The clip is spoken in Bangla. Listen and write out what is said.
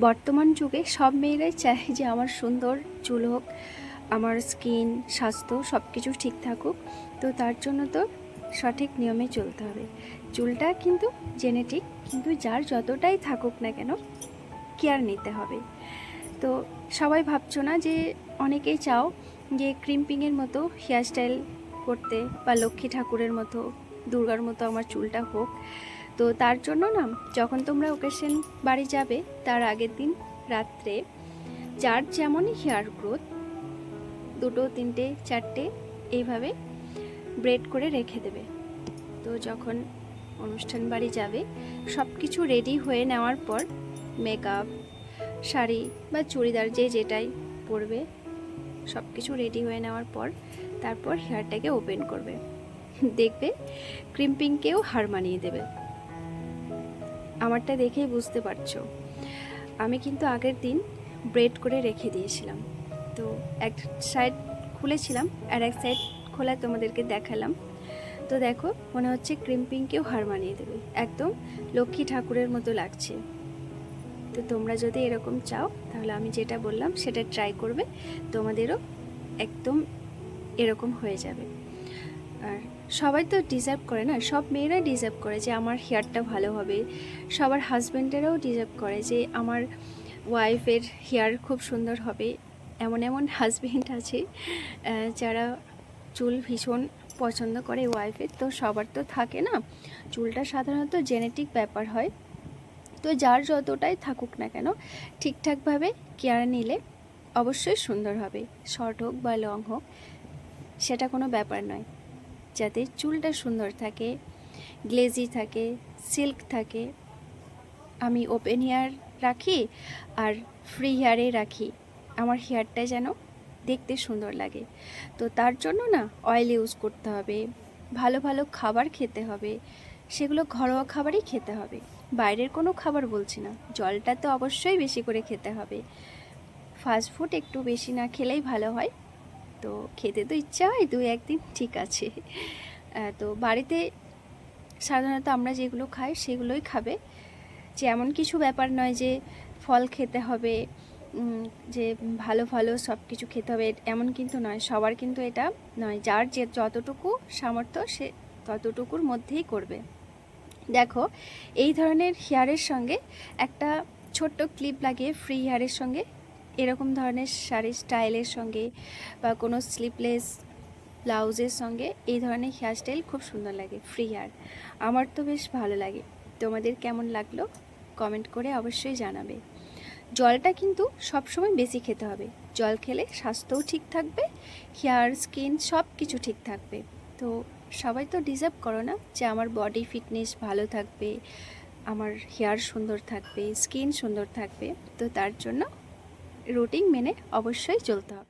বর্তমান যুগে সব মেয়েরাই চায় যে আমার সুন্দর চুল হোক, আমার স্কিন, স্বাস্থ্য সব কিছু ঠিক থাকুক। তো তার জন্য তো সঠিক নিয়মে চলতে হবে। চুলটা কিন্তু জেনেটিক, কিন্তু যার যতটাই থাকুক না কেন কেয়ার নিতে হবে। তো সবাই ভাবছো না যে অনেকেই চাও যে ক্রিম্পিংয়ের মতো হেয়ারস্টাইল করতে, বা লক্ষ্মী ঠাকুরের মতো, দুর্গার মতো আমার চুলটা হোক। তো তার জন্য না, যখন তোমরা ওকেশন বাড়ি যাবে তার আগের দিন রাত্রে যার যেমনই হেয়ার গ্রোথ, 2, 3, 4 এইভাবে ব্রেড করে রেখে দেবে। তো যখন অনুষ্ঠান বাড়ি যাবে সব কিছু রেডি হয়ে নেওয়ার পর, মেকআপ, শাড়ি বা চুড়িদার যে যেটাই পরবে সব কিছু রেডি হয়ে নেওয়ার পর তারপর হেয়ারটাকে ওপেন করবে। দেখবে ক্রিম্পিংকেও হার মানিয়ে দেবে। আমারটা দেখেই বুঝতে পারছো। আমি কিন্তু আগের দিন ব্রেড করে রেখে দিয়েছিলাম। তো এক সাইড খুলেছিলাম আর এক সাইড খোলা তোমাদেরকে দেখালাম। তো দেখো, মনে হচ্ছে ক্রিম্পিংকেও হার মানিয়ে দেবে, একদম লক্ষ্মী ঠাকুরের মতো লাগছে। তো তোমরা যদি এরকম চাও তাহলে আমি যেটা বললাম সেটা ট্রাই করবে, তোমাদেরও একদম এরকম হয়ে যাবে। আর সবাই তো ডিজার্ভ করে না, সব মেয়েরাই ডিজার্ভ করে যে আমার হেয়ারটা ভালো হবে। সবার হাজব্যান্ডেরাও ডিজার্ভ করে যে আমার ওয়াইফের হেয়ার খুব সুন্দর হবে। এমন এমন হাজব্যান্ড আছে যারা চুল ভীষণ পছন্দ করে ওয়াইফের। তো সবার তো থাকে না, চুলটা সাধারণত জেনেটিক ব্যাপার হয়। তো যার যতটাই থাকুক না কেন ঠিকঠাকভাবে কেয়ার নিলে অবশ্যই সুন্দর হবে। শর্ট হোক বা লং হোক সেটা কোনো ব্যাপার নয়, যাতে চুলটা সুন্দর থাকে, গ্লেজি থাকে, সিল্ক থাকে। আমি ওপেন হেয়ার রাখি আর ফ্রি হেয়ারে রাখি, আমার হেয়ারটা যেন দেখতে সুন্দর লাগে। তো তার জন্য না অয়েল ইউজ করতে হবে, ভালো ভালো খাবার খেতে হবে, সেগুলো ঘরোয়া খাবারই খেতে হবে, বাইরের কোনো খাবার বলছি না। জলটা তো অবশ্যই বেশি করে খেতে হবে, ফাস্ট ফুড একটু বেশি না খেলেই ভালো হয়। তো খেতে তো ইচ্ছা হয় 2-1 দিন, ঠিক আছে। তো বাড়িতে সাধারণত আমরা যেগুলো খাই সেগুলোই খাবে। যে এমন কিছু ব্যাপার নয় যে ফল খেতে হবে, যে ভালো ভালো সব কিছু খেতে হবে, এমন কিন্তু নয়। সবার কিন্তু এটা নয়, যার যে যতটুকু সামর্থ্য সে ততটুকুর মধ্যেই করবে। দেখো, এই ধরনের হেয়ারের সঙ্গে একটা ছোট্ট ক্লিপ লাগিয়ে ফ্রি হেয়ারের সঙ্গে, এরকম ধরনের শাড়ির স্টাইলের সঙ্গে বা কোনো স্লিপলেস ব্লাউজের সঙ্গে এই ধরনের হেয়ারস্টাইল খুব সুন্দর লাগে, ফ্রি হেয়ার। আমার তো বেশ ভালো লাগে। তোমাদের কেমন লাগলো কমেন্ট করে অবশ্যই জানাবে। জলটা কিন্তু সবসময় বেশি খেতে হবে, জল খেলে স্বাস্থ্যও ঠিক থাকবে, হেয়ার, স্কিন সব কিছু ঠিক থাকবে। তো সবাই তো ডিজার্ভ করো না যে আমার বডি ফিটনেস ভালো থাকবে, আমার হেয়ার সুন্দর থাকবে, স্কিন সুন্দর থাকবে। তো তার জন্য রুটিন মেনে অবশ্যই চলতে হবে।